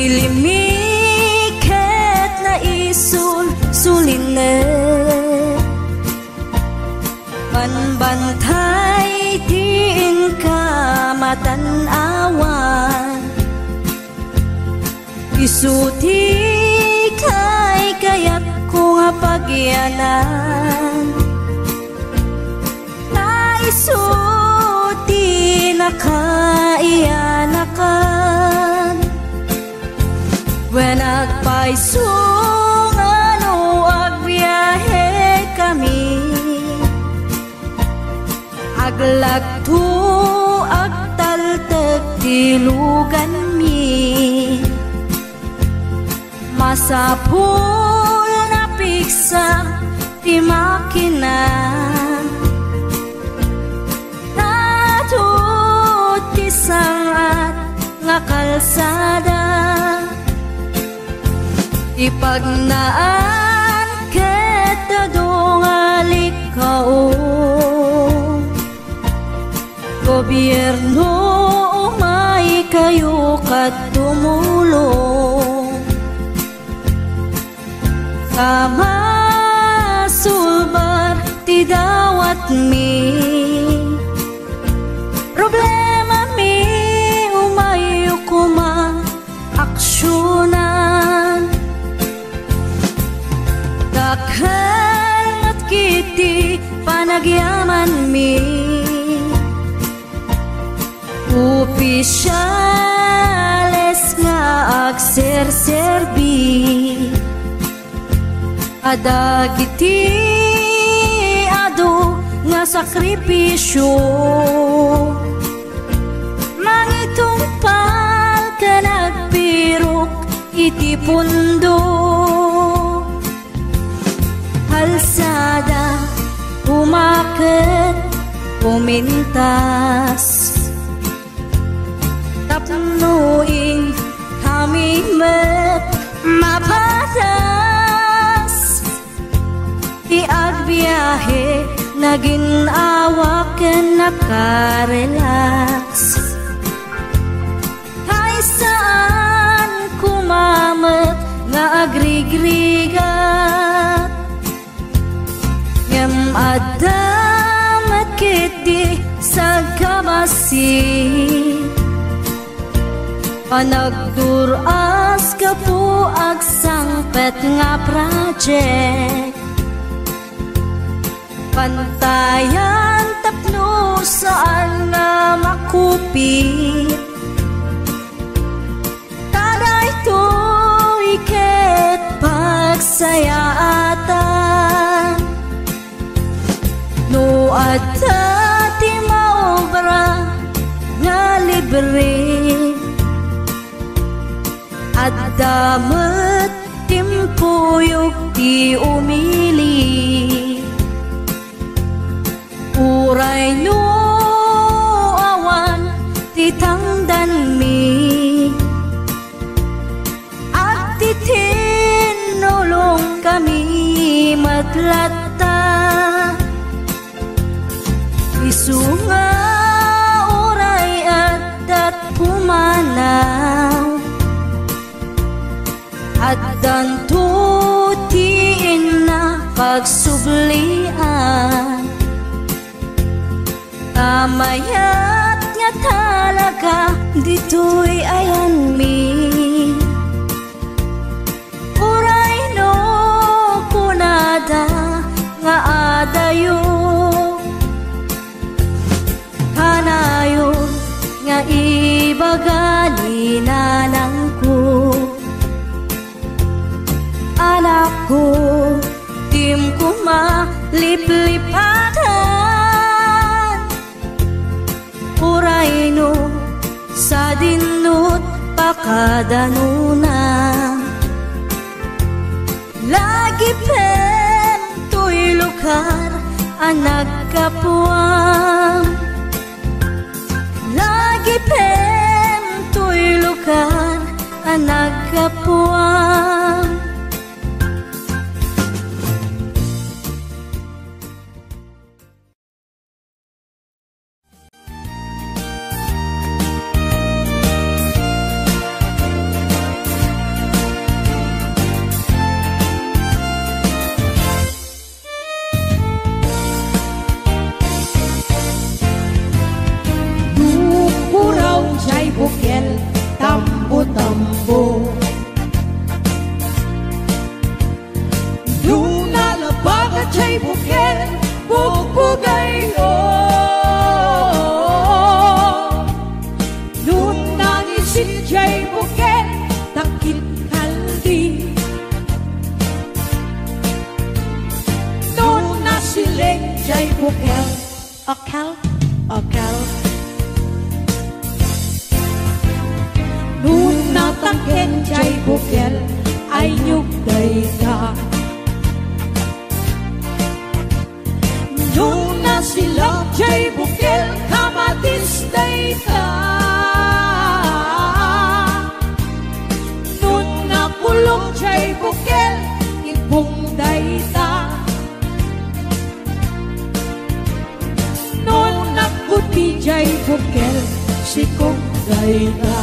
Ilimiket na suline panbantay diin ka matanawan isuti kay kayak ko nga pagyanan na isuti na kaiyanakan when agpaisungan o agbiyahe kami aglagto agtaltag tilugan mi masapul na piksa ti makina natut ti sangat nga kalsada ipagnaan ket dadungalik kao gobyerno umay kayo kat tumulong sama sulbar ti dawat mi problema mi umayo kuma aksyonan dakhan at kiti panagyaman mi opisyales nga agserserbi adagiti ado nga sakripisyo mangitumpal ka nagpirok iti pundo halsada umaket pumintas tapnuing kami met mapatas iagbiyahe naginawa ken nakarelax ay saan kumamet nga agrigrigat ngem adamet kiti sa kabasi panagduras ka po agsangpet nga project pantayan tapno saan nga makupit taday to'y ket pagsayaatan no adda ti maobra nga libre at damat timpuyog ti umili uray no awan ti tangdan mi at ti tinulong kami matlatta isunga uray at pumanaw at dantutiin na pagsublian tamayat nga talaga dito'y ayan mi uray no kunada nga adayo kanayo nga ibagali nanang ko anak ko tim ko maliplipatan uray no sa dinut pakadanuna lagi pen to'y lugar ang nagkapuam lagi pen to'y lugar ang nagkapuam. bukel, akal, akal. Nun natangken jay bukel, ay nyugday ka. Nun nasilak jay bukel, kamatisday ka. Nun nakulong jay bukel, ibungday ta. Nun nakuti jay bukel, sikugday ta.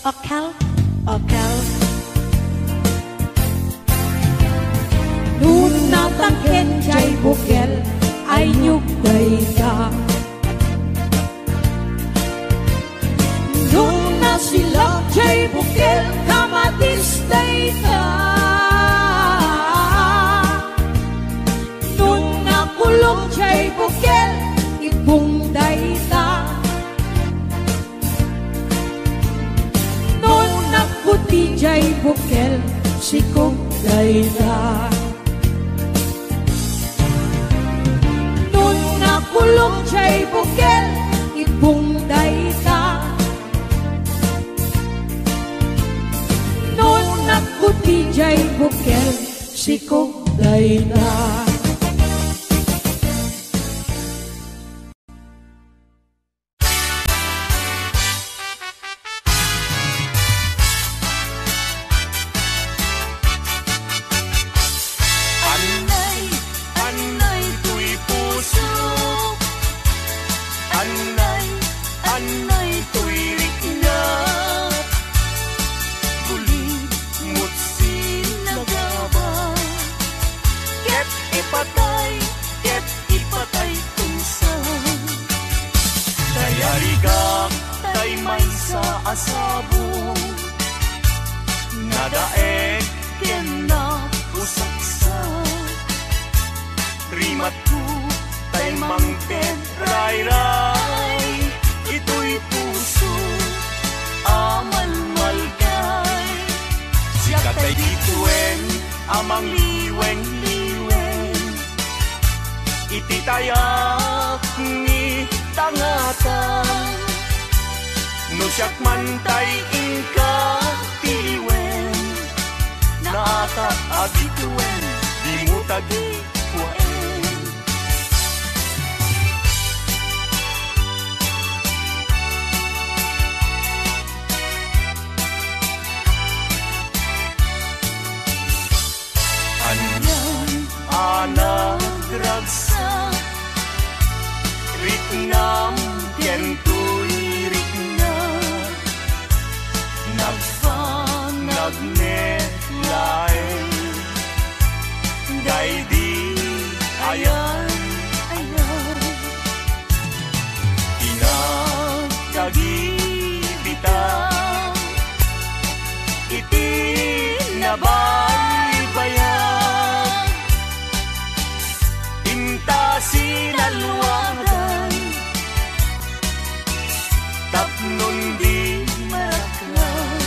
Akal, akal. Nun natangken jay bukel, ay nyugday ka. Nun nasilak jay bukel, kamatisday ka. Nun nakulong jay bukel, ibungday ka. Puti jay bukel, sikugday ta. Nun nakulong jay bukel, ibungday ta. Nun nakuti jay bukel, sikugday ta. Ititayak ni tangatan no siyak man tay inka tiliwen naata agituwen di mo tagi kuwaen anyan anak ragsa ritnam kentuy ritna nagnetlay gaydi ayan ayan inagkagibitaw iti nabaybayan sinalwagan tapnon di maraklan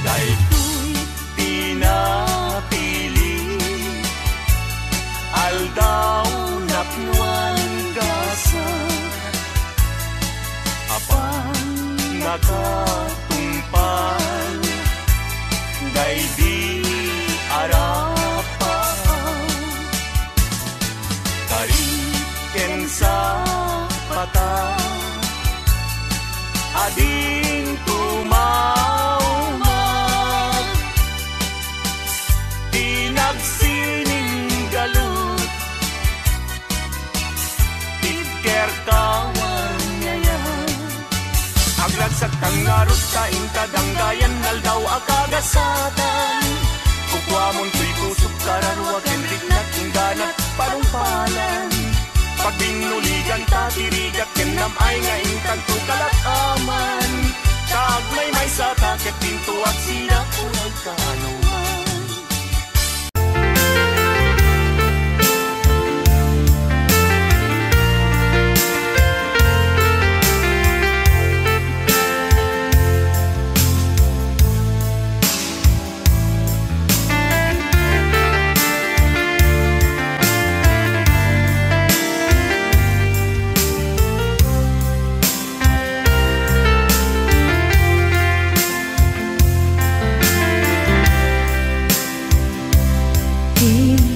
daytoy pinapili aldaw napnuan gasa apan nakatumpal daydi ara Tangarot ka intadanggayan naldaw akagasatan. Kukwamon tuy kusog kararwag enrik na tingganat panumpalan. Pagbinuligan tatirigat kenam ay nga intanto kalataman. Kaagmay sa takit pinto at sila kulay kanuman.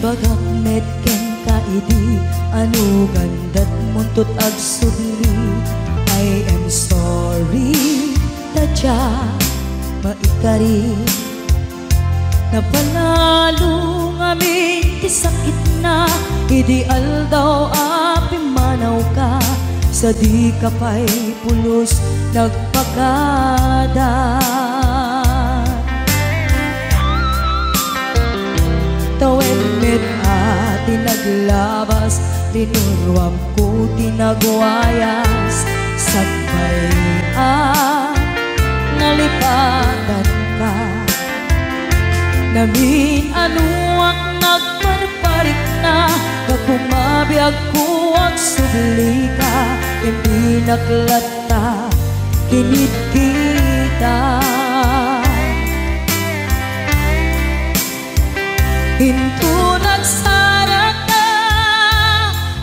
Bagak metken kaidi anu gandat muntut agsubli. I am sorry tadya maikari napanalo ngamin ti sakit na ideal daw api manaw ka sa di kapay pulos nagpagada. Tawid met ati naglabas, tinuruam ko tinagwayas. Sagbayan, nalipatan ka. Namin anuak nagparparik na, pagkumabiyag ko ang subli ka. Hindi naklata, kinit kita. Hinto nagsara ka,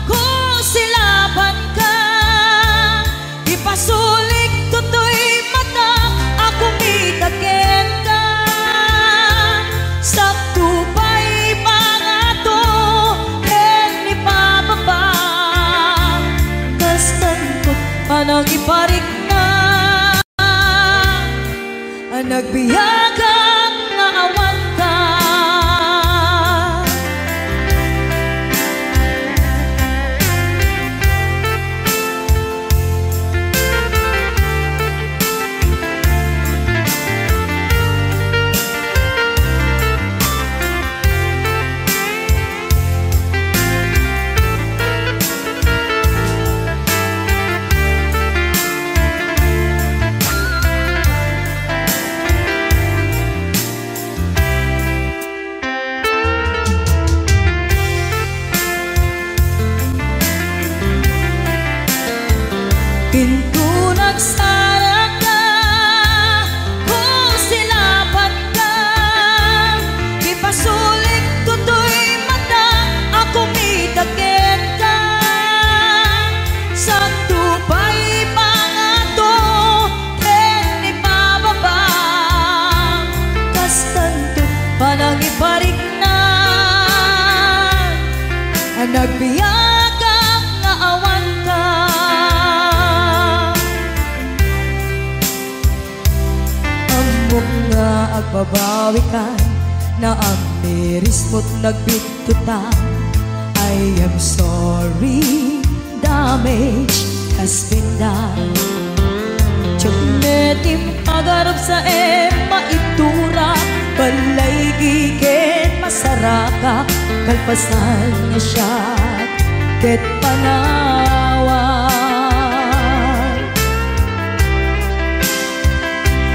kung silaban ka. Ipasulik tutoy mata, ako mitaken ka. Sakto pa'y pangato, ken ipababa. Kastantot pa nang iparik na, nagbiyagang naawan ka. Pinto nagsara ka, kung silaban ka. Ipasulik tutoy mata, ako mitaken ka. Sakto pa'y pangato, ken ipababa. Kastanto pa nang iparik na, nagbiyagang naawan ka. Nga agbabawi ka na ang miris mo't nagbitutan. I am sorry, damage has been done. Tiyagnetim agarap sa maitura, balay giken masaraka. Kalpasan niya siya ket panawan.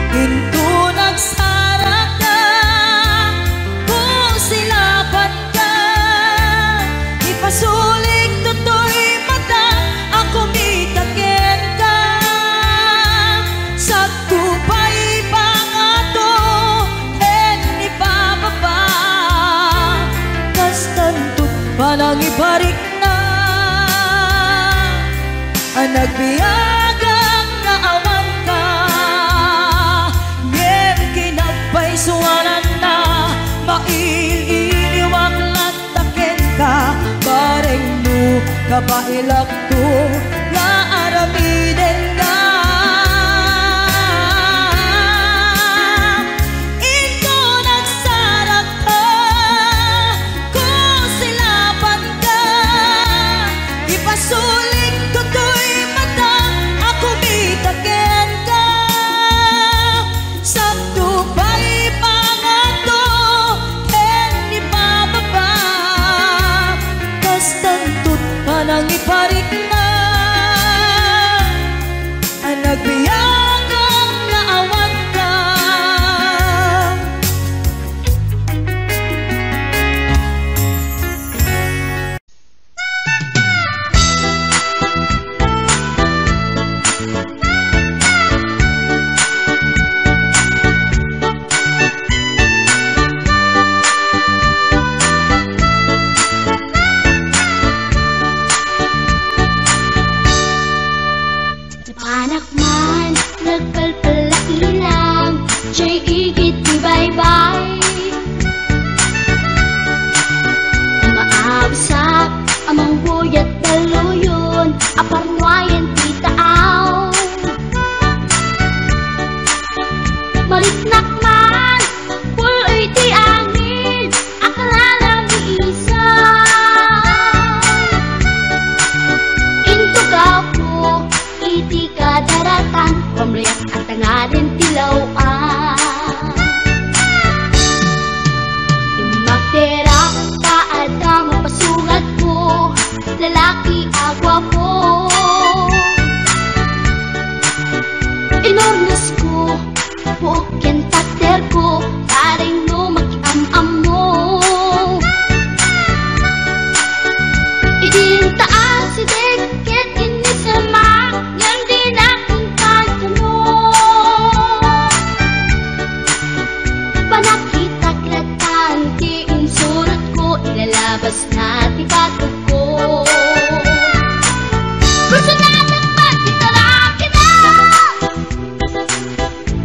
Hinto nagsara ka, kung silaban ka. Ipasulik tutoy mata, ako mitaken ka. Sakto pa'y pangato, ken ipababa. Kastantot pa nang iparik na, nagbiyagang naawan ka. Suwanan na maililiwag lataken ka. Bareng mo kabailak to nga aramiden ka. Ito nagsarap ka, kung silaban ka. Ipasulik tutoy mata, ako mitaken ka. aparnuayan di taaw. Maritnak man, puloy di angin, akala lang iisa. Intugaw ko, iti kadaratan, pamlayak at tangarin tilawaan. Magtera, paadang mapasugat ko, lalaki agwa po. Inornos ko, buokyan tater ko, paring no mag-am-am mo. Idintaan si Deket, inisama, ngang di nakintado mo. Panakita kratan, di insurot ko, ilalabas na tibatog ko. Gusto natin magkitarak kita,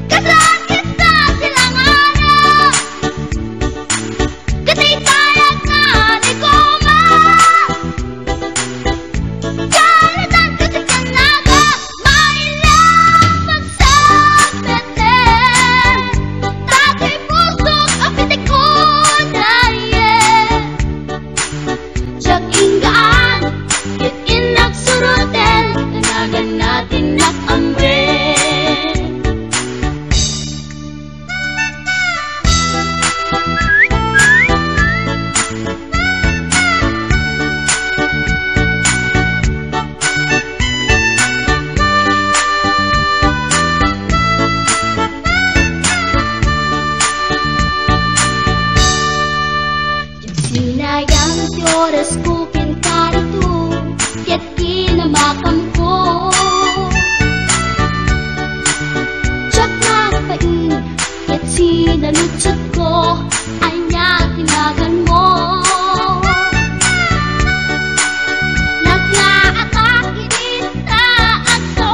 kasakit na silanganan, katitayag na di koma. Kalitan kasi kanaga, mailang magsabeten, tatay pusok apitik ko daye. Siyang inggaan, yun inagsurutin, tanagan natin nakamre. Sinayang di oras ko pinkarito, kaya't kinamakam ko. Tsak na pain, kaya't sinalutsot ko, ay niya tinagan mo. Naglaatake dita at so,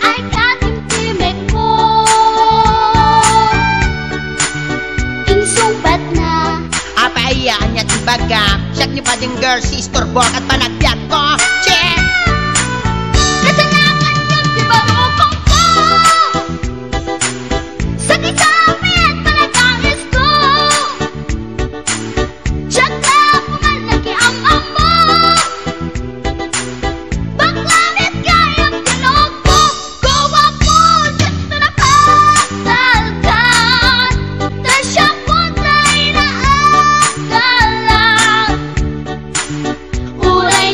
ay katimtimek ko. Insumpat na Apayaan niya tibaga, siyak niyo pa din girl, sister, bok at panagbiat ko. Check! kasanakan yun di barukong ko. Sa kisapit panagangis ko, siyak na pumal nakiam-am mo. Baklanit kayang tinog ko, gawa po dito na patalkan, tasya po tayo na agalan. Uray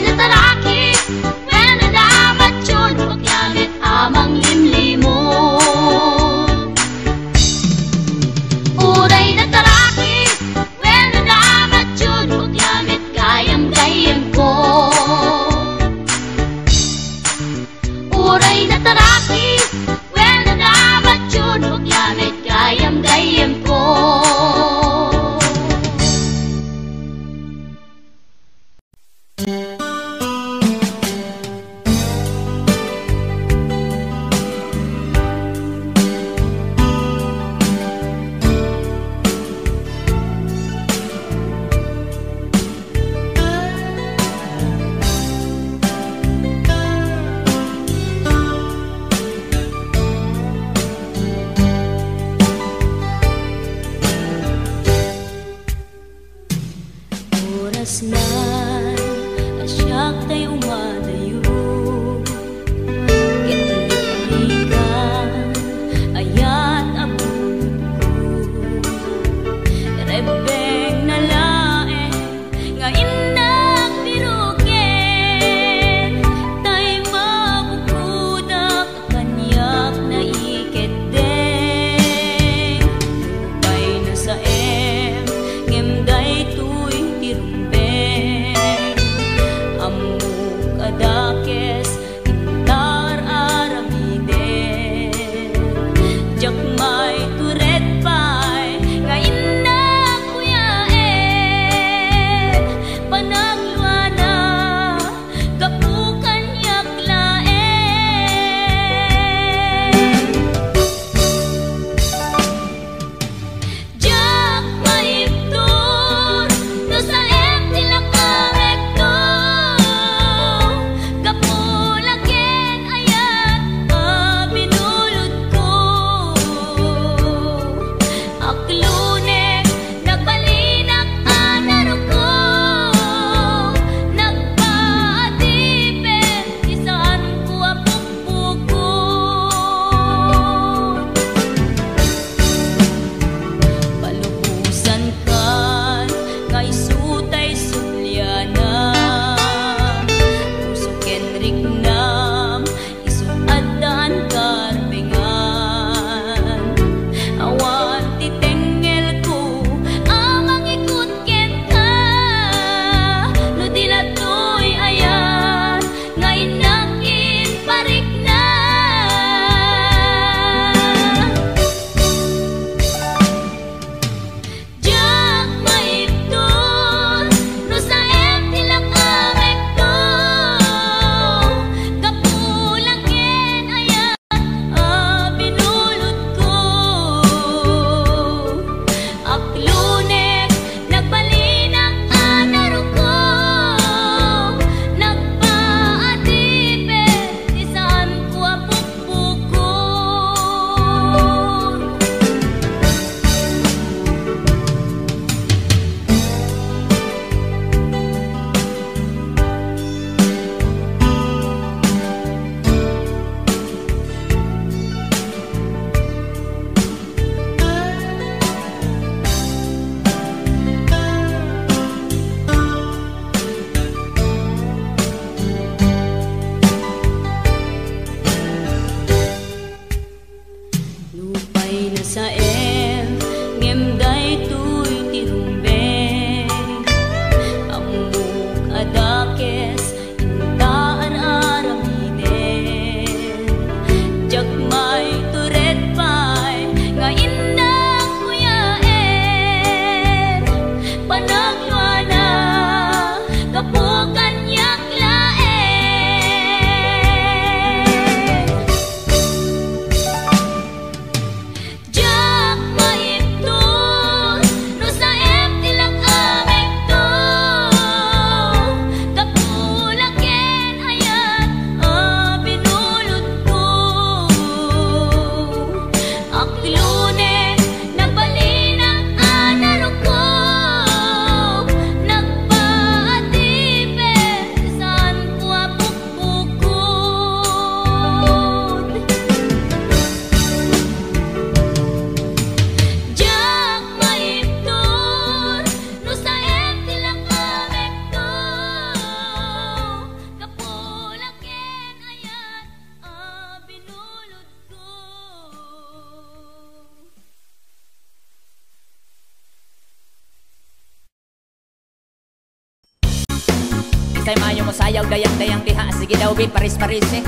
mo sayaw dayang-dayang diha. Sige daw bin paris-paris eh.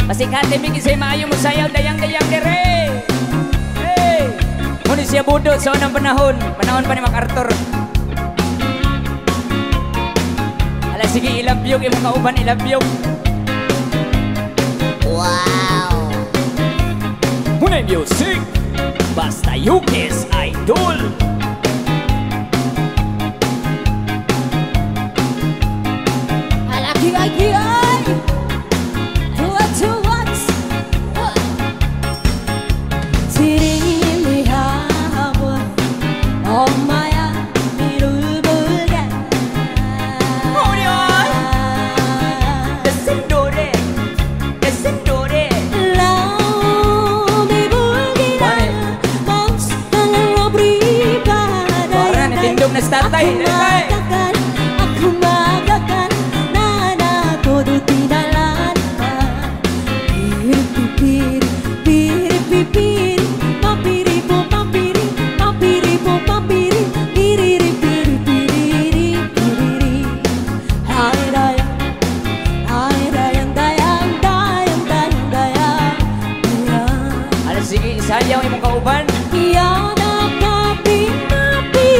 Pasikate bigis say maayo mo sayaw dayang-dayang dire. Hey! Muna siya budot sa unang panahon. Panahon pa ni MacArthur. Ala sige ilabyog imong kauban ilabyog. Wow! Muna music. Basta Yukis Idol. Lagi-lagi ay Tuwat-tuwat 지림이 하고 엄마야 이를 불게 Descendore. Laumi bulgira Monster pribadi Parang natindog na statay. Aku magakan Nana todo tinalan Piri piri piri papiri po papiri papiri po papiri piriri piri piriri piriri Hai dayang dayang dayang dayang dayang Ala sige sayaw imong kauban. Yana kapi-kapi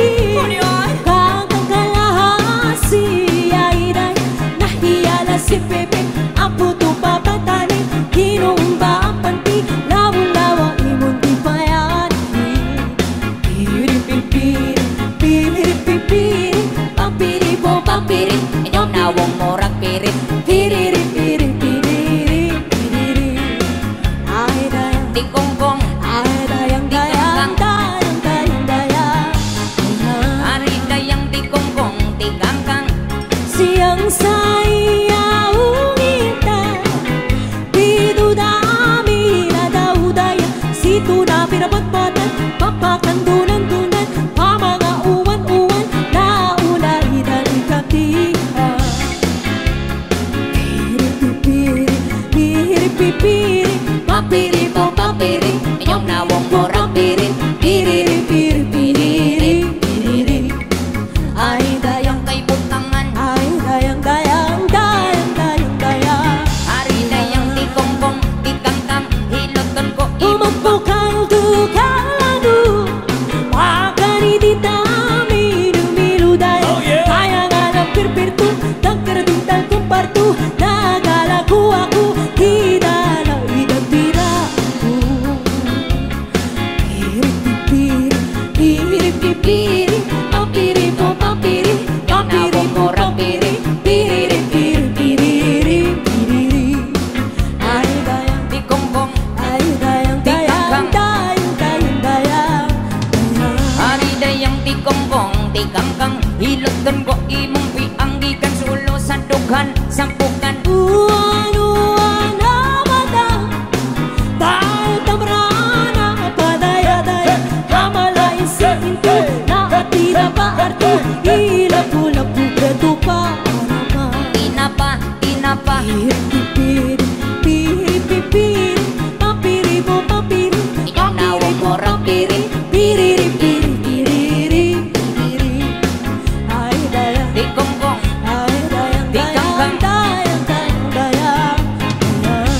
Kakang kalahasi Airay Nahiyala si Pepe Apo tu papatani Kinumba panti Lawa-lawa imong di payani Piri-pipiri Piri-pipiri Papiri po papiri Inyong nawong morag pirit. Piriri-piri Piriri Piriri Ay dayang Di kongkong. Ay dayang dayang dayang dayang dayang Ari dayang di kongkong. Di kangkang. Siyang sayaw ngita Dito dami na daw daya Sito na pinapatpatan Papakandunan-dunan Pamanga uwan-uwan Naunay dalikatihan Piri-pipiri Piri-pipiri Papiri po papiri Inyong nawong morag pirit. Piriri-piri Piriri-piriri Ay dayang Kay butangan. Ay dayang dayang dayang dayang dayang Ari dayang di kongkong. Di kangkang. Hiloton ko Umagpukang tukalado Wakani di milu dayang Kaya nga ng pirpirto Tagkaraduntal kumparto Nagalago ako Di dala idagdira Piri-pipiri Piri-pipiri Papiri po papiri Papiri po papiri Piriri-piri Piriri Piriri Ay dayang di kongkong. Ay dayang dayang dayang dayang dayang Ari dayang di kongkong. Di kangkang. Hiloton ko imong pianggikan. Sulo sa dughan. Sampukan. Uwan-uwan na mata Dahil tamrana Padaya-daya Kamalain sa pinto Nakatira pa arto Ilapu-lapu Preto pa Arama Inapa. Inapa. Piri-pipiri Piri-pipiri Papiri po papiri Inyong nawong morag pirit. Piriri-piri Piriri-piriri Ay dayang Di kongkong. Ay dayang Di kangkang. dayang dayang dayang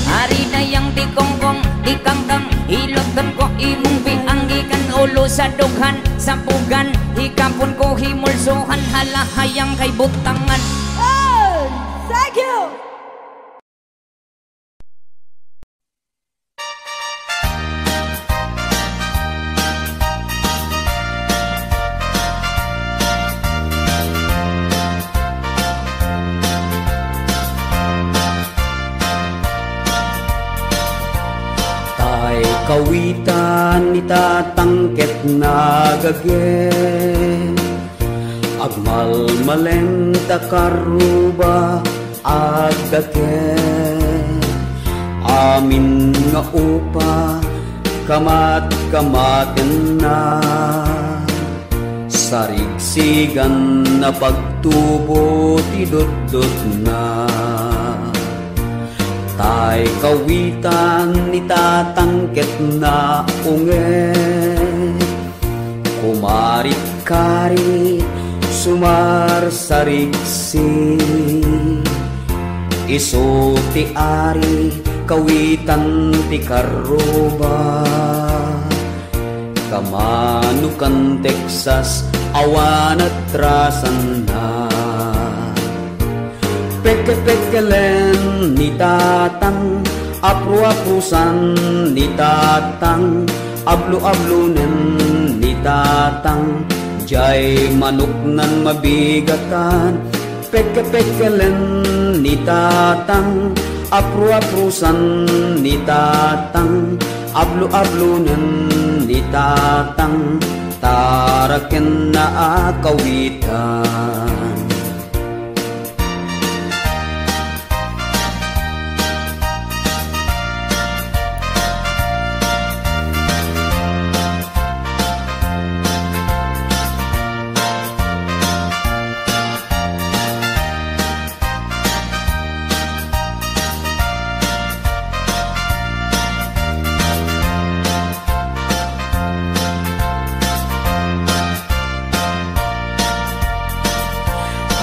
Ari dayang di kongkong. Di kangkang. Hiloton ko imong pianggikan. Ulo sa dughan. Sampugan. Hikapon ko himulsuhan. Halahayang kay butangan. Oh, thank you. Tay kawitan itatangket nagage Agmalmalen takaruba agdake Amin nga upa kamat-kamaten na Sarigsigan na pagtubo tidot-dot na Tay kawitan itatangket na unge Kumarit-kari sumarsariksi iso ti ari kawitan ti karuba kamanukan Texas awan at rasan na peke-pekelen ni tatang apru-aprusan ni tatang ablu-ablunen ni tatang jay manok nan mabigatan peke-pekelen ni tatang apru-aprusan ni tatang ablu-ablunen ni tatang taraken na akawitan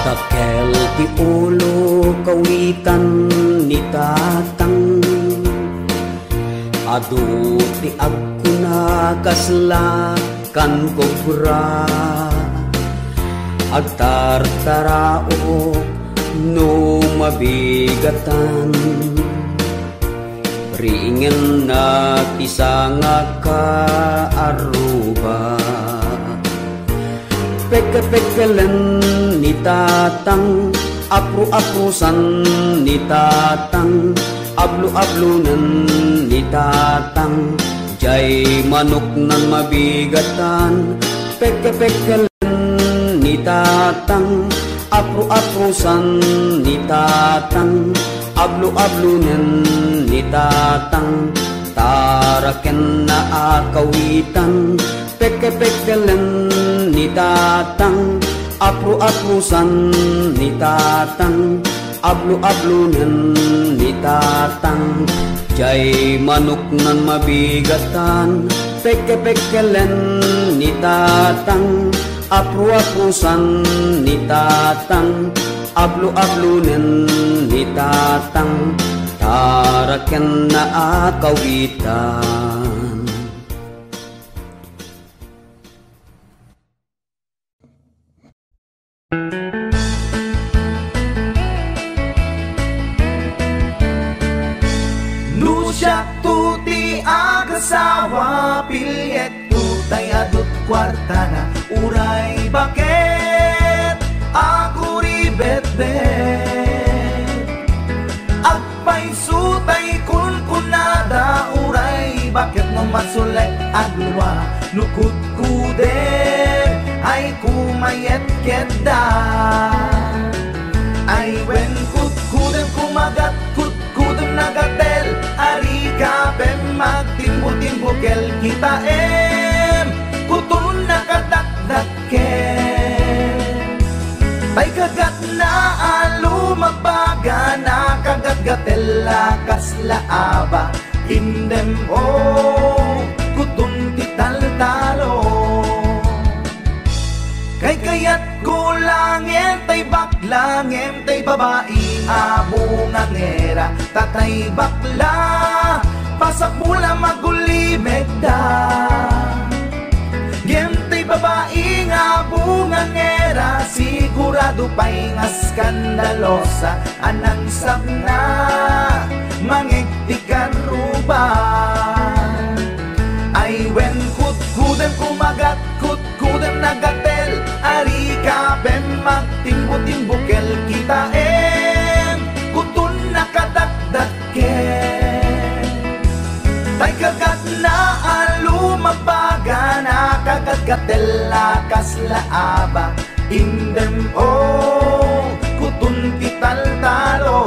Takel ti ulo kawitan ni tatang adu ti agkuna kasla kan kobra agtartarao no mabigatan ringen na tisanga ka aruba peke-pekelen ni tatang apru-aprusan ni tatang ablu-ablunan ni tatang jay manok nan mabigatan peke-pekelen ni tatang apru-aprusan ni tatang ablu-ablunan ni tatang taraken na akawitan peke-pekelen ni tatang apru-aprusan ni tatang ablu-ablunan ni tatang jay manok nan mabigatan peke-pekelen ni tatang apru-aprusan ni tatang ablu-ablunan ni tatang taraken na akawitan Nusyak tuti agasawa pilyet tutay adut kwarta na uray bakit ako ribet-bet agpay sutay kunkunada uray bakit no masulek agluwa nukut kude ay kumayet-ket da ay wen kut-kudem kumagat kut-kudem nagatel ari kapem magtimbo-timbokel kita kutun nakadakdakken tay kagat na alumabaga na kagat-gatel lakas laaba indem kutun tital-talo kay kayat kulangin tay baklangin tay babae abungangera tatay bakla pasak mula magulimeg da gem tay babae abungangera sigurado pa'y nga skandalosa anang sabna mangigtikan ruban ay wen kut-kudem kumagat kut-kudem nagatel ari kapem magtimbo-timbokel kita kutun nakadakdakken tay kagat na alumabaga na kagat-gatel lakas laaba indem kutun tital-talo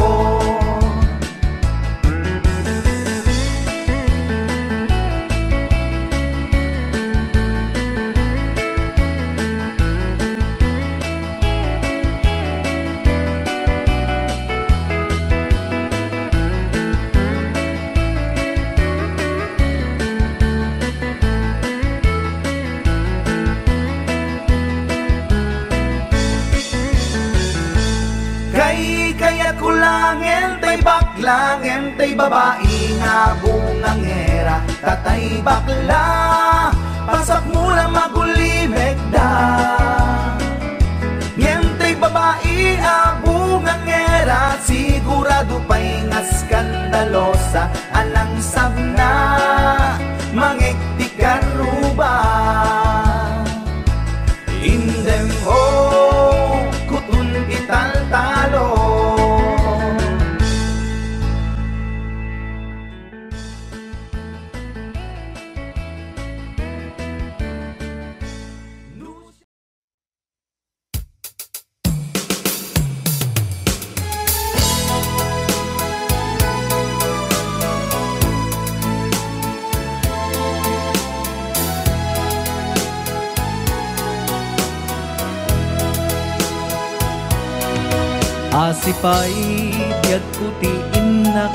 langem tay babae nga bungangera, tatay bakla pasak mula magulimeg da. Ngem tay babae nga bungangera, sigurado pa'y nga skandalosa, anang sabna mangektikan ruba. Indem ho kutun ital-talo, asipay diag kuti inak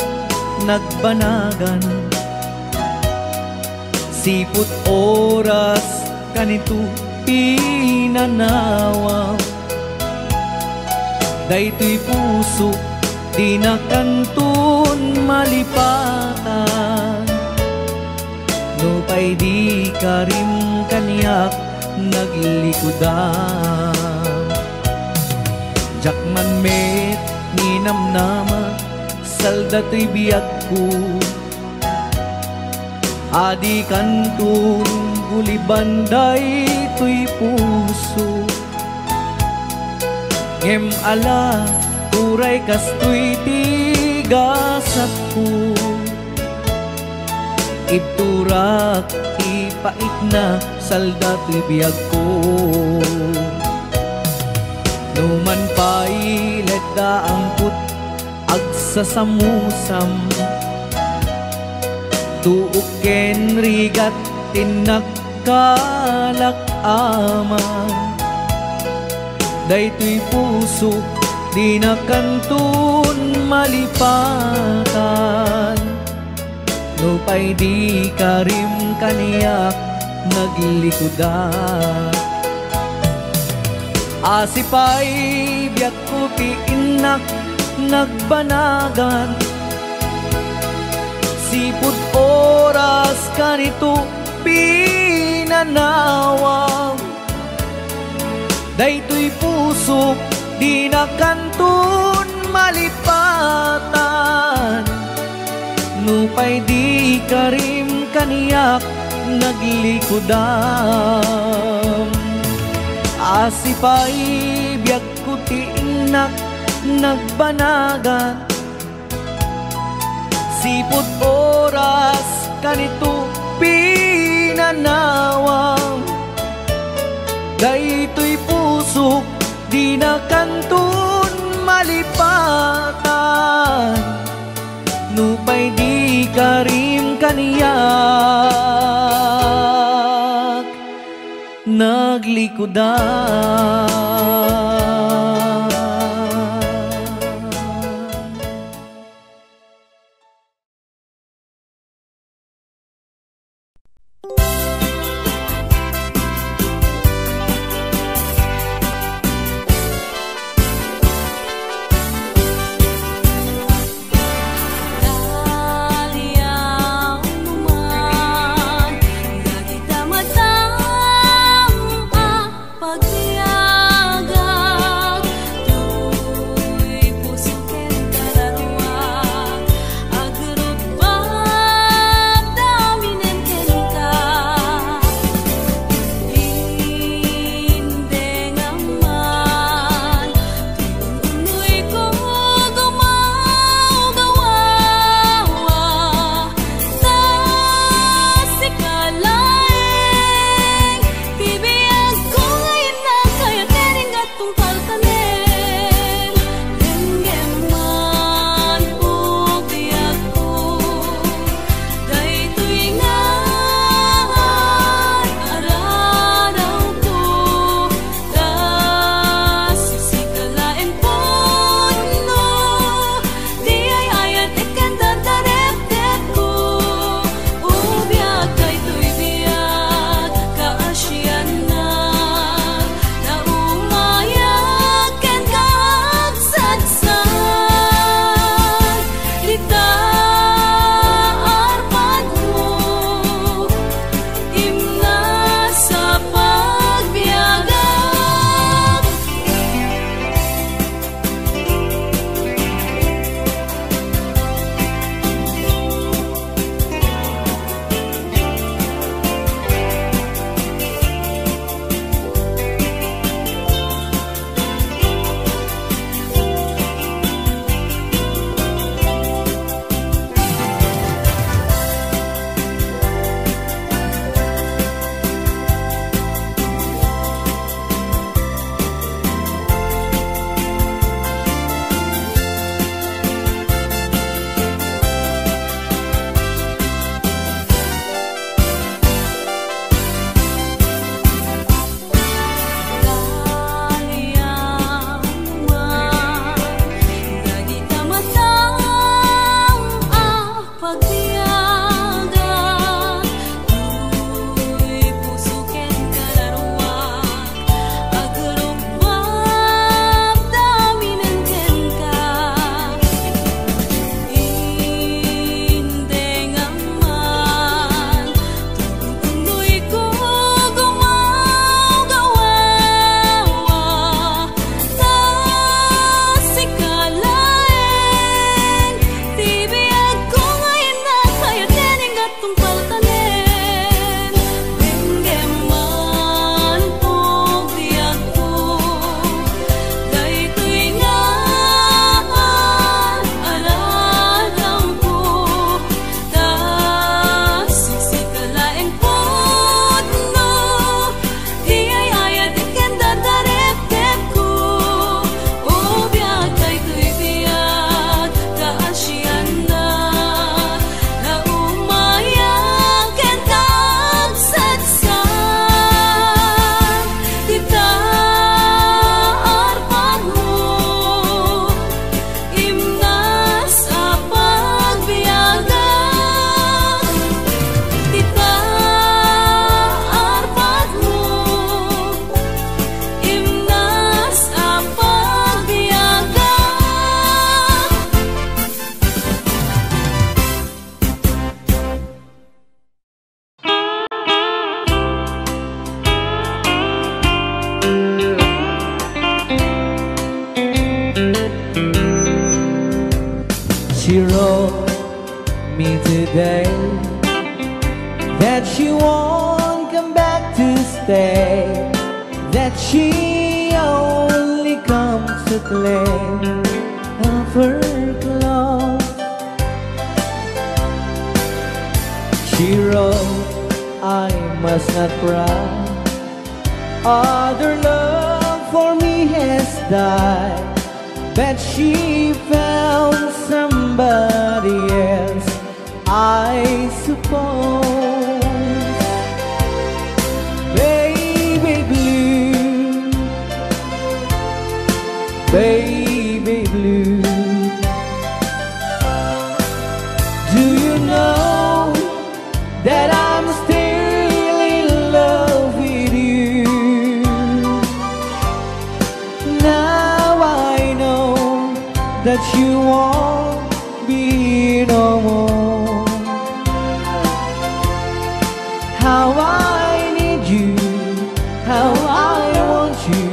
nagbanagan, siput oras kanito pinanawa. Daytoy puso di na kantun malipatan, no pay di karim kaniyak naglikudan. Jakman met ninamnama saldatoy biyag ko, adi kantun gulibanday to'y puso. Ngem ala uray kastoy tigasat ko, iturak ipait na saldatoy biyag ko. Numan pa'y ledda ang put agsasamusam, tuuken rigat tinagkalak aman. Daytoy puso di na kantun malipatan, no pa'y di karim kaniyak naglikudan. Asipay biyak ko ti inak nagbanagan, sipud oras kanito pinanawa. Daytoy puso di na kantun malipatan, no pa'y di karim kaniyak naglikudan. Asipay biyak ko ti inak nagbanagan, sipud oras kanito pinanawa. Daytoy puso di na kantun malipatan, no pa'y di karim kaniyak naglikudan. wrote me today that she won't come back to stay, that she only comes to claim of her clothes. She wrote, I must not cry, other love for me has died, but she found somebody else, I suppose. Baby blue, baby blue, do you know that I'm still in love with you? Now I know that you won't be no more. How I need you, how I want you,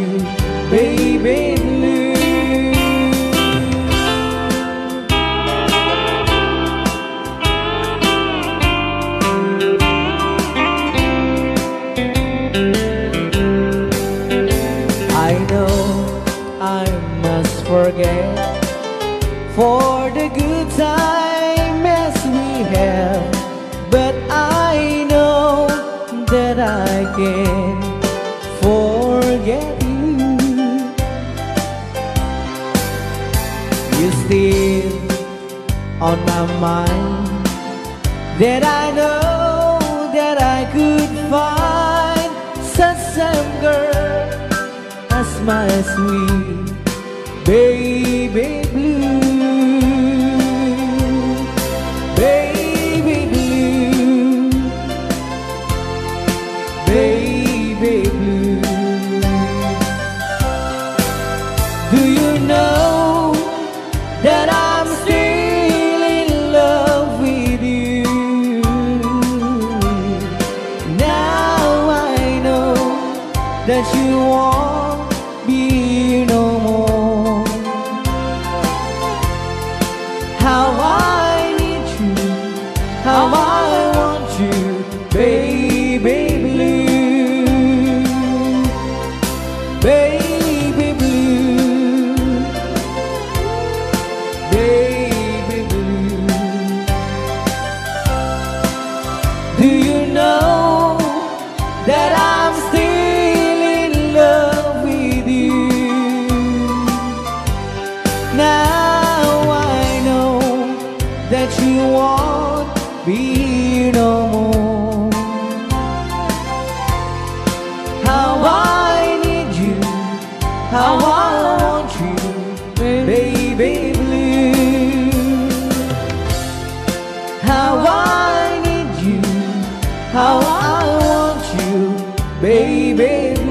baby blue. I know I must forget for the good time as we have, but I know that I can forget you. You're still on my mind, that I know that I could find such a girl as my sweet baby blue. Baby blue, baby blue, do you know that I'm still in love with you? Now I know that you won't be no more. How I need you, how I want you, baby blue, baby blue, baby blue. Do you know that I'm still in love with you? Now I know that you won't be no more. How I need you, how I want you, baby blue. How I need you, how I want you, baby blue.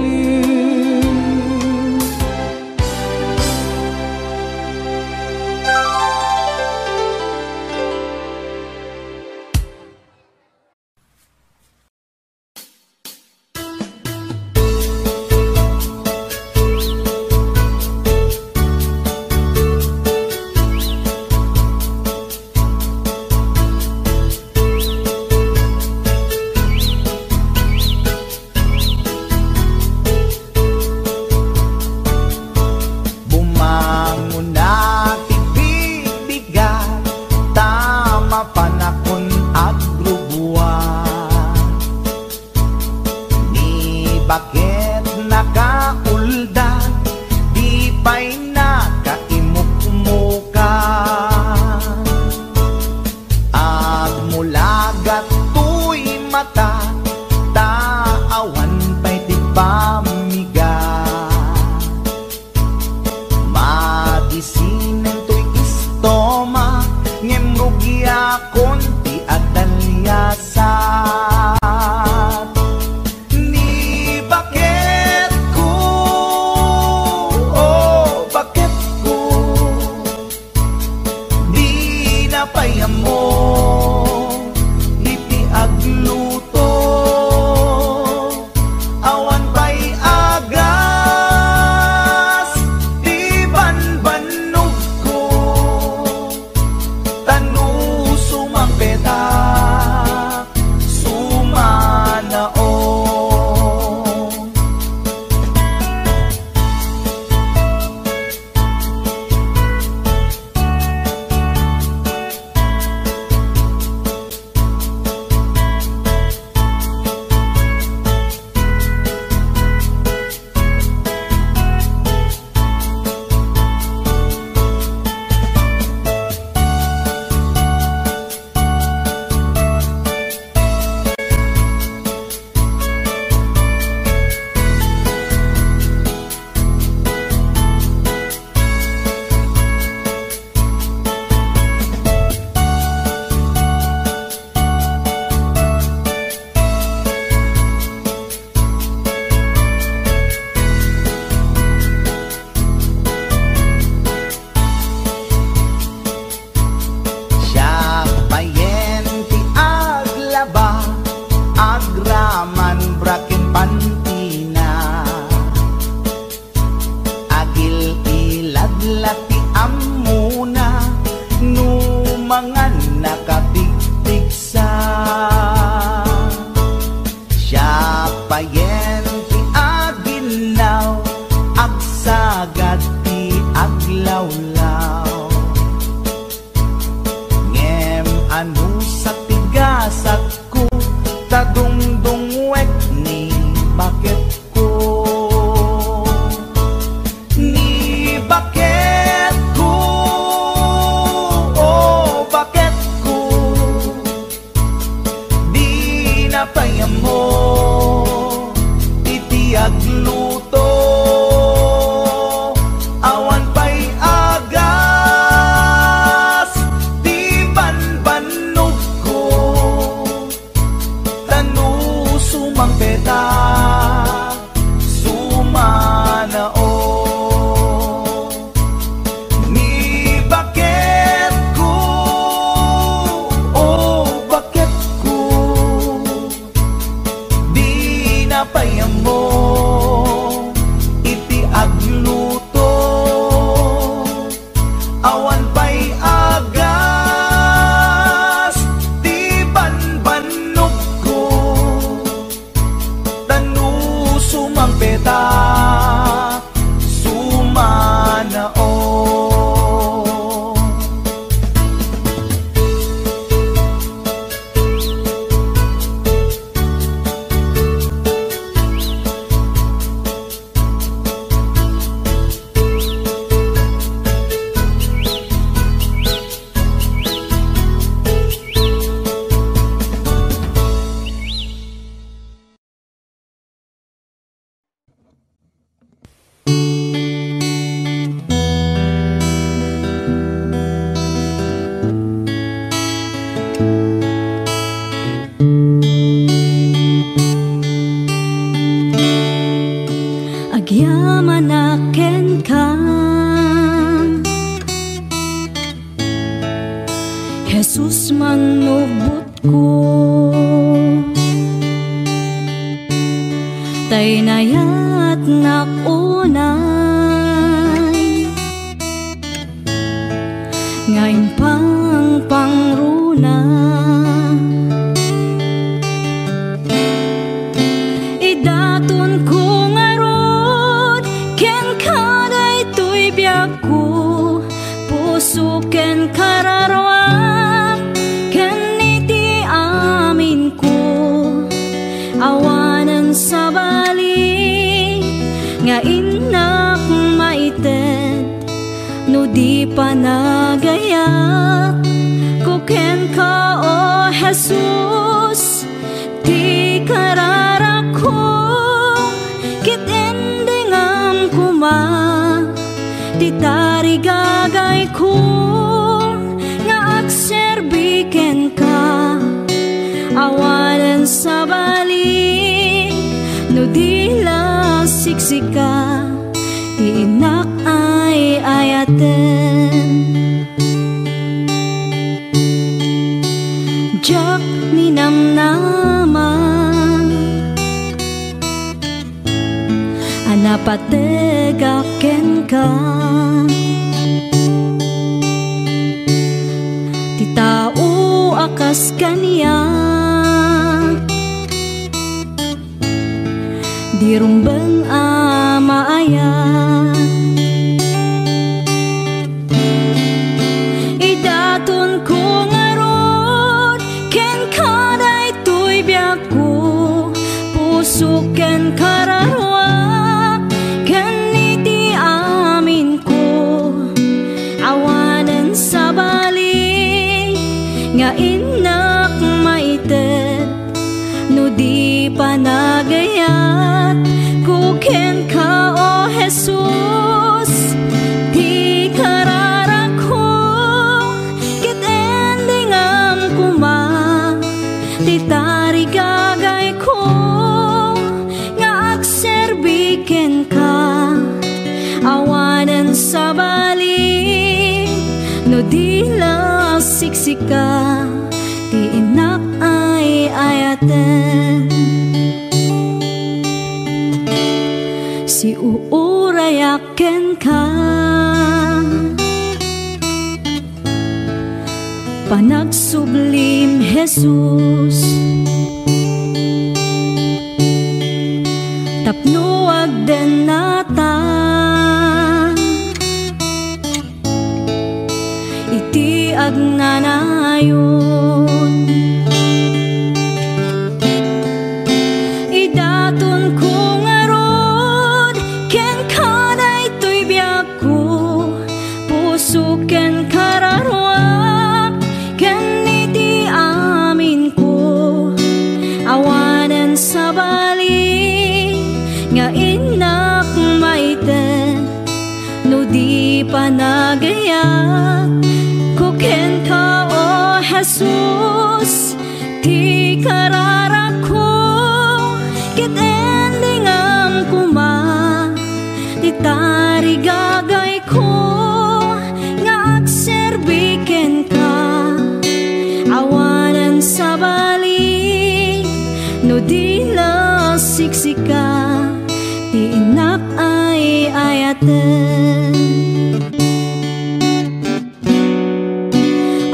nakatiktik sa siya payen ti aginaw agsagad ti aglawlaw ngem anu sa tigasat ko tadungdungwek ni bakit ko ni bakit ko oh bakit ko di napayam mo iti agluto awan pa'y agas di banbanog ko tanu sumang peta sumanao ni bakit ko oh bakit ko di napayam mo iti agluto awan pa'y agas di banbanog ko tanu sumang peta sumanao Agyaman aken ka Jesus manubot ko tay nayat nakunay ngayon pang pangruna idaton ko ngarod ken kaday tuy biag ko puso ken kararwak ken iti amin ko awanan sa bali nga inak maited no di pa nagayak ko ken ka o Jesus ti kararak ko kit endingam kuma ti tarigagay ko nga agserbiken ka awanan sa bali no di la siksika ti inak ay ayaten jak ninamnama anapategaken ka ti tao akas kaniya di rumbeng amaayat idaton ko ngarod ken kaday tuy biag ko puso ken kararwak ken iti amin ko awanan sa bali nga inak maited no di pa nagayat ko ken ka o Jesus ti kararak ko kit endingam kuma ti tarigagay ko nga agserbiken ka awanan sa bali no di la siksika ti inak ay ayaten si uurayaken ka panags sublim Jesus. Tapno agden nata iti agnanayon. Idaton ko ngarod ken kanay to'y biyak ko, puso ken kararwak ken iti amin ko. Awanan sa bali nga inak maiten, no di panagayat ko ken ka o Jesus. Ti kararak ko ket endingam kuma, ti tarigagay ko nga agserbi ken ka. Awanan sa bali no di lasiksika, ti inak ay ayaten.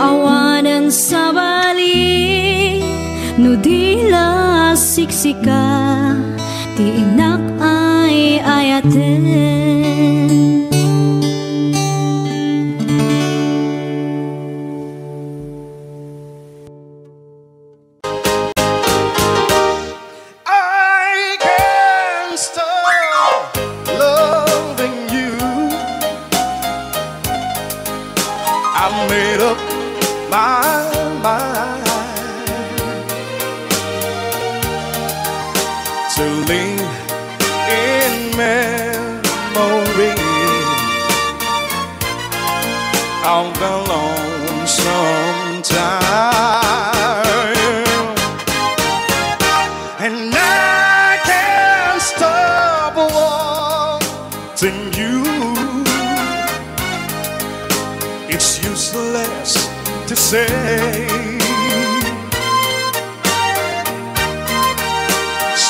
Awanan sa bali no di lasiksika, ti inak ay ayaten.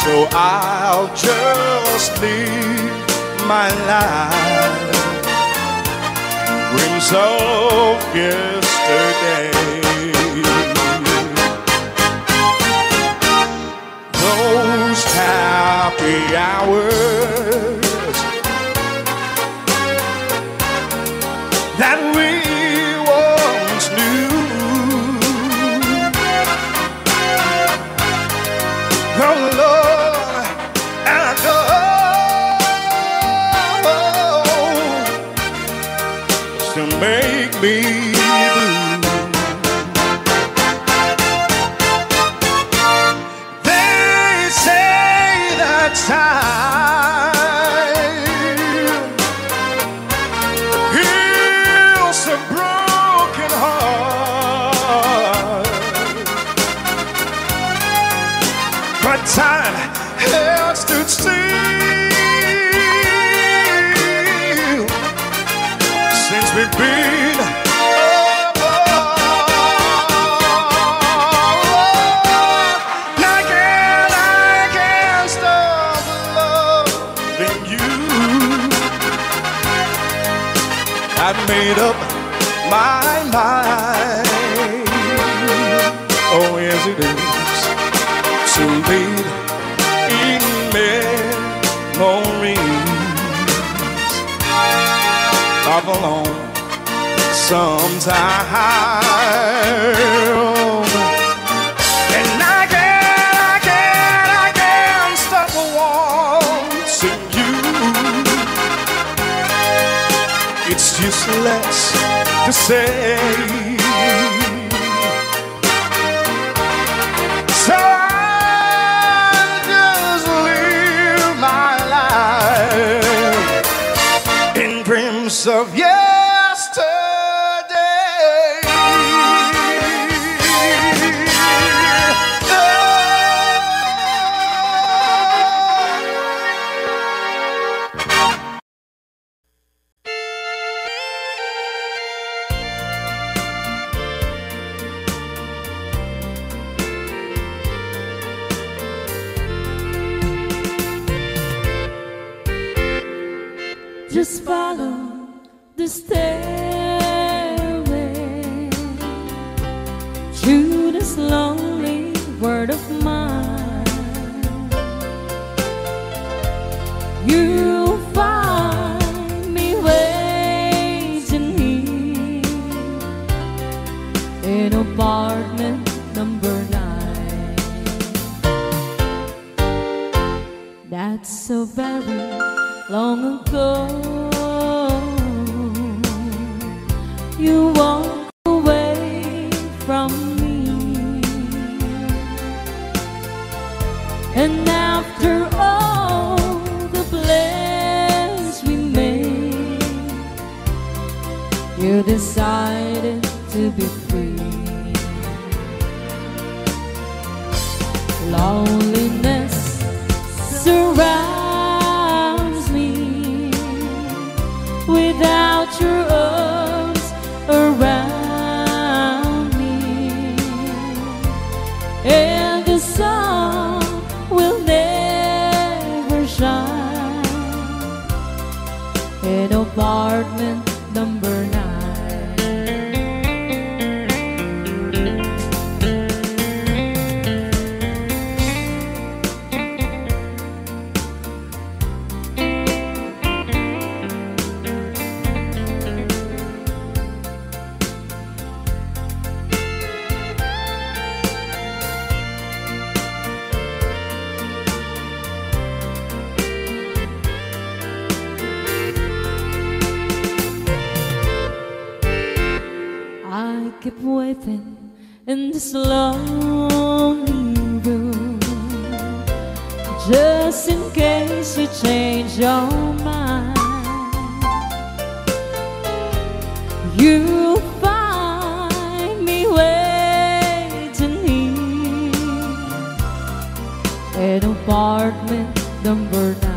So I'll just live my life, dreams of yesterday. Those happy hours that we once knew. Oh Lord, and to make me blue. They say that time heals a broken heart, but time has stood still since we've been apart. I can't stop loving you. I've made up my mind. Oh yes it is, to lead in memories of a long sometime. And I can't stop wanting you. It's useless to say. So I'll just live my life in dreams of Just follow the stairway to this lonely word of mine. You'll find me waiting here in apartment number 9. That's so very long ago. You walk away from me, and after all the plans we made, you decided to be free. Loneliness surrounds me without your arms around me, and the sun will never shine in apartment number 9. I keep waiting in this lonely room, just in case you change your mind. You'll find me waiting here in apartment number 9.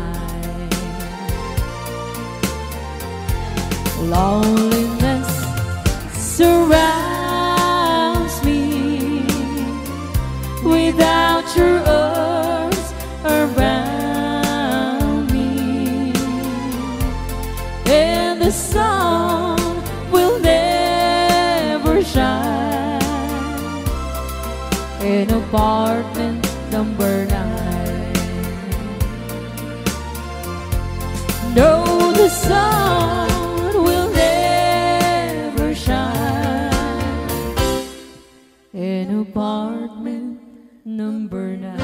Loneliness surrounds me without your arms around me, and the sun will never shine in apartment number 9. No, the sun will never shine in apartment number 9.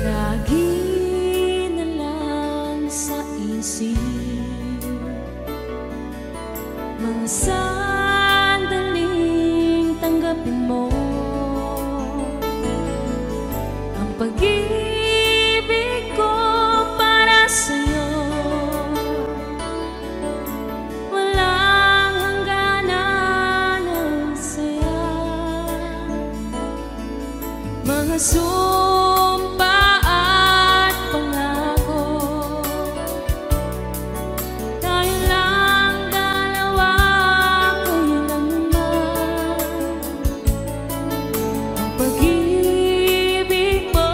Lagi na lang sa isip mga sandaling tanggapin mo ang pag-ibig ko para sa'yo. Walang hangganan ng saya, mga sumpa at pangako. Tayo lang dalawa, kailanman ang pag-ibig mo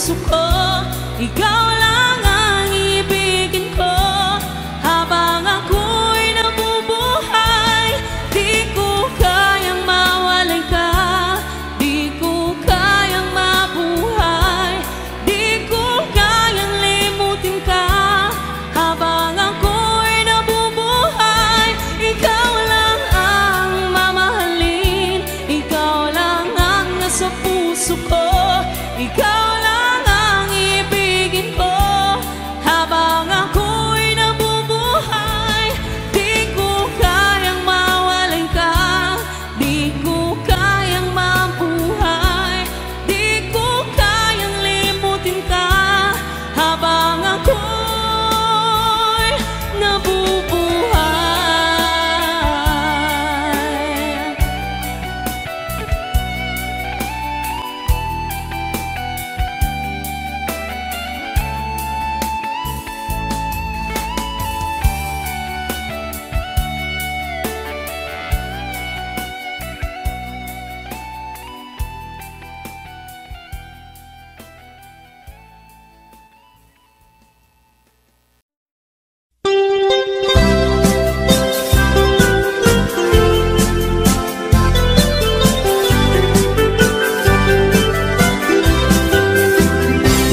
puso ko. Ikaw lang ang ibigin ko habang ako'y nabubuhay. Di ko kayang mawalay ka, di ko kayang mabuhay, di ko kayang limutin ka habang ako'y nabubuhay. Ikaw lang ang mamahalin, ikaw lang ang nasa puso ko. Ikaw lang ang ibigin ko habang ako'y nabubuhay. Di ko kayang mawalay ka, di ko kayang mabuhay, di ko kayang limutin ka habang ako'y nabubuhay.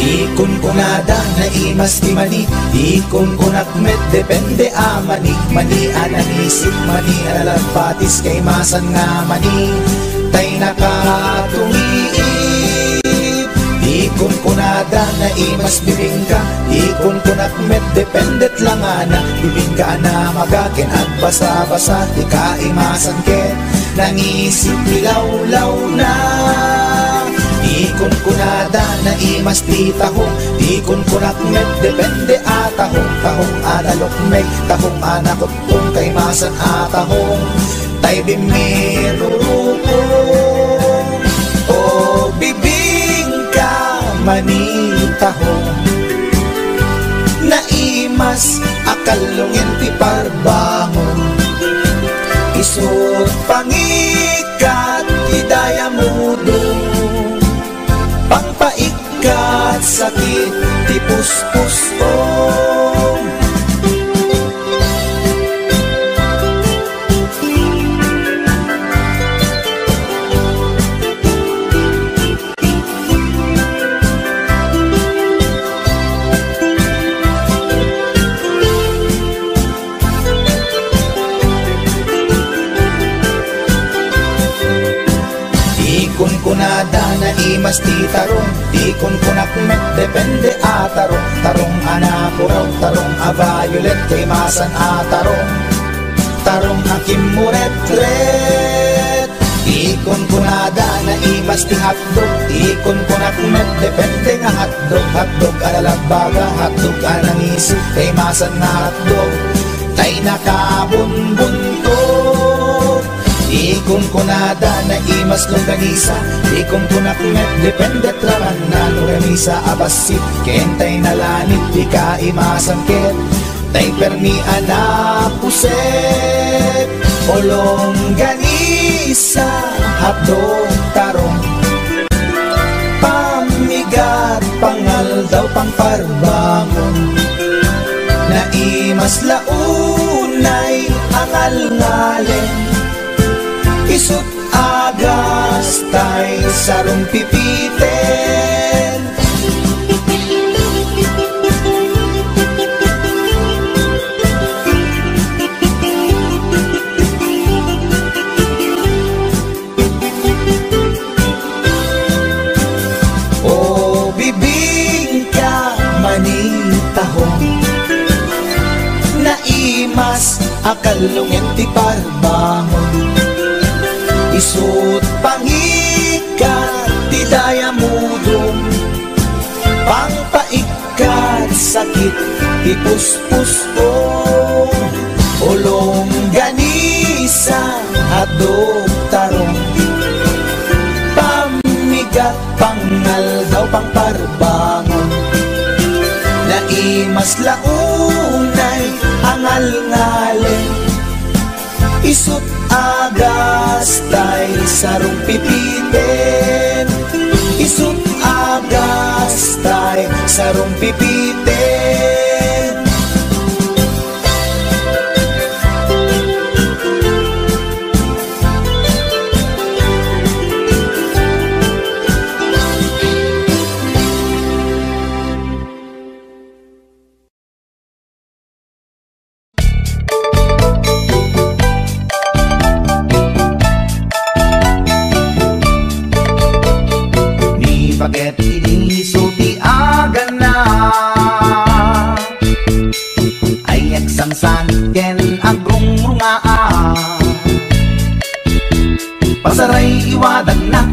Ikon kunada na imas di mani, ikon kunak met depende a mani. Mani ananisip, mani analagpatis kay masan nga mani. Tay nakatumiip, ikon kunada na imas bibingka, ikon kunak met dependet lang ana. Bibingka na magakin at basa-basa, di ka imasan ken nangisip nilaw-law na. Ikon kunada na imas ti tahong, ikon kunak met depende a tahong. Tahong analok may tahong anakot kung kay masan a tahong. Tay bimirurupong o bibingka mani tahong. Na imas akalungin ti parbangon, isut pangikat idaya mudong. Pangpaikat sakit ti puspusong. Ikon kunada na imas ti tarong, ikon kunak met depende a tarong. Tarong anapuraw, tarong a violet kay masan a tarong. Tarong akim muret-ret. Ikon kunada na imas ti hotdog, ikon kunak met depende nga hotdog. Hotdog alalagbaga, hotdog anangisip kay masan nga hotdog. Tay nakabunbuntot. Ikon kunada na imas longganisa, ikon kunak met depende traman na longganisa abasit. Kentay nalanit di ka imasan ket, tay permi anapuset. O longganisa hotdog tarong, pamigat pangal daw pangparbangon. Na imas launay angal-ngalen, isut agas tay sarong pipiten. O bibingka mani tahong, na imas akalungin ti parbangon. Isut pangikat ti daya mudong, pangpaikat sakit ti puspusong. O longganisa hotdog tarong, pamigat pangal daw pangparbangon. Na imas launay angal-ngalen, isut agas tay sarong pipiten. Isut agas tay sarong pipitin. Bakit inisulti agan na ay eksangsan ken agrong rungaa pasaray iwadag na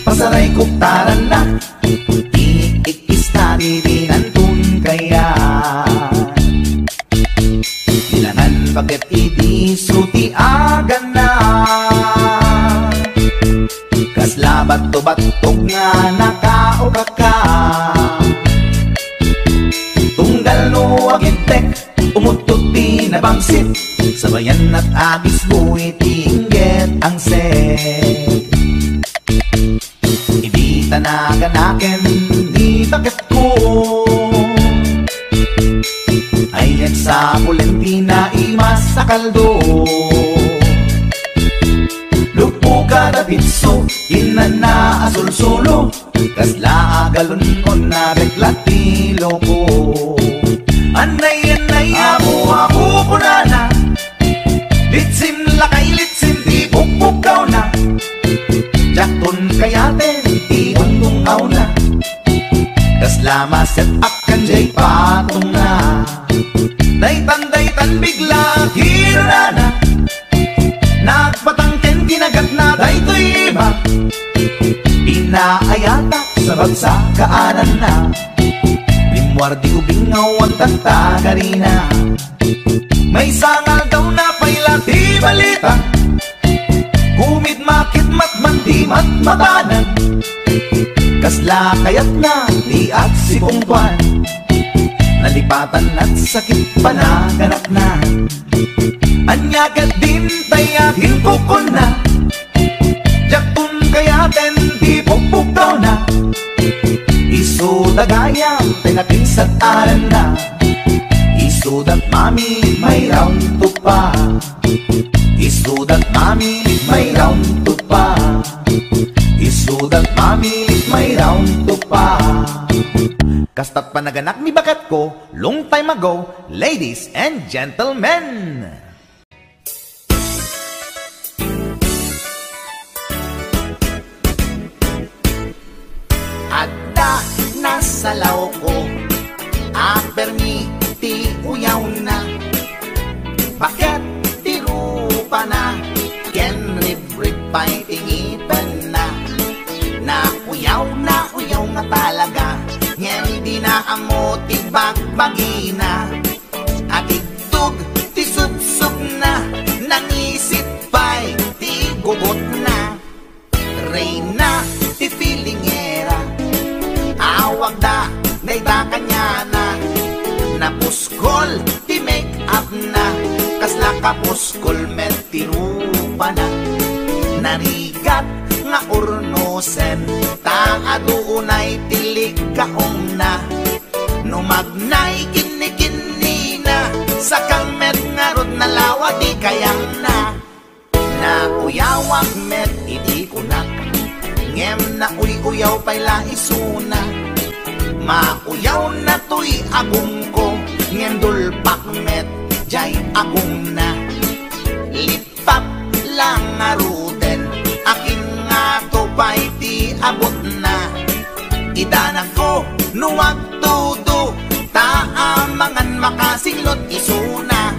pasaray kuktaran na iikista dirinantun kaya ilangan bakit inisulti agan na kaslabat to batog nga nakaoka ka tunggal no agintek umutot pinabangsit sabayan at agis buwi tingget ang set ibita na ganaken ni bakit ko ay sa Pulentina imas sa kaldo kada pinso, inana azul solo kasla agalon on na reklatilo ko anay ako punana litsim lakay litsim di bukbukaw na jakton kayaten di undungaw na kasla maset akan jay patong na daytan bigla hirana nagpatangken kinagat na daytoy iba pinaayata sa bagsakaanan na limwardi ubingaw ang tagtagarina may sangal daw na pailati balita kumid makit matmandi matmatanan kasla kayat na di at si Pungkwan nalipatan at sakit panaganak na anyagat din tayakin kukon na jaktun kayaten di pukpukaw na iso dagayang tinakinsat aran na iso dat mami may round to pa iso dat mami may round to pa iso dat mami may round to pa kastat panaganak mi bakat ko long time ago, ladies and gentlemen. Adda nasa lao ko permiti uyaw na bakit tirupa na ken rib pa'y tingipan na uyaw nga talaga hindi na amo tibagbagina at itug tisubsub na nangisit pa'y tigugot na reyna ti filingera awag da dayta kanya na puskol ti make up na kasla ka puskol met tirupa na narigat nga urnosen ta adunay tilig kaong na numagnay kini na sa kang met nga rod na lawa di kayang na uyawag met iti kunak ngem na uyaw payla isuna mauyaw na tuy agong ko ngem dulpak met jay agong na lipap lang nga ruden akin nga to pa'y ti abot na idanak ko nuwag tudo taamangan makasinglot isuna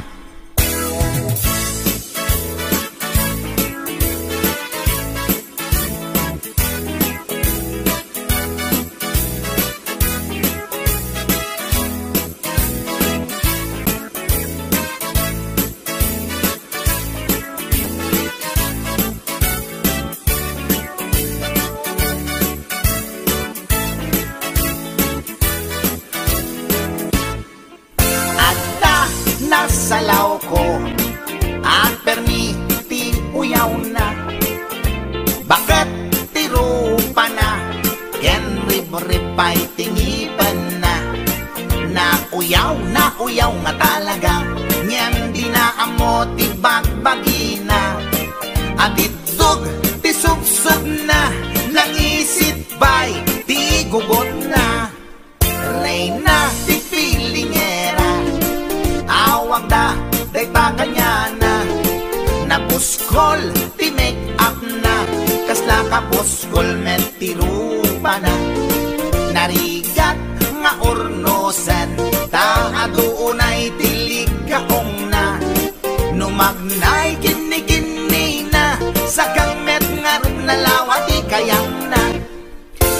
salaw ko at permiti uyaw na bakit tirupa na ken rib pa'y tingipan na uyaw nga talaga. Ngayon di na amo ti bagbagina. At itog ti subsub na, nangisit bay ti gugot na. Reyna ti filingera, awag da day taganyana. Nabuskol ti make up na, kasla ka buskol met ti rupa na. Narigat nga ornosan, taadoonay tilig kaong na. Numagnay kini-kini na, sa met nga nalawati kayang na.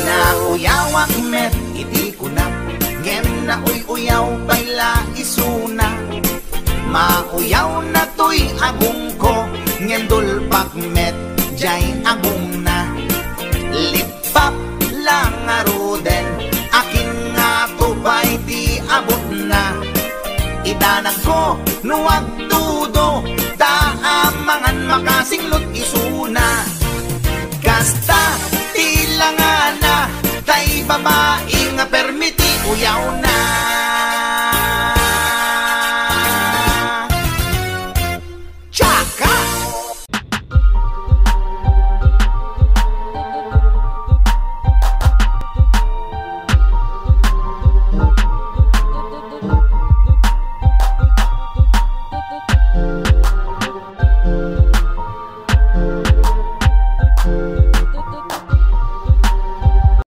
Nauyawak met iti ko na, ngem na uyaw payla isuna. Mauyaw na to'y agong ko, ngem dulpak met jay agong na. Lipap lang aruden, akin nga tubay di abot na. Itanag ko nuwag tudo, taamangan makasinglot isuna. Kasta tilangana, tay babae nga permiti uyaw na.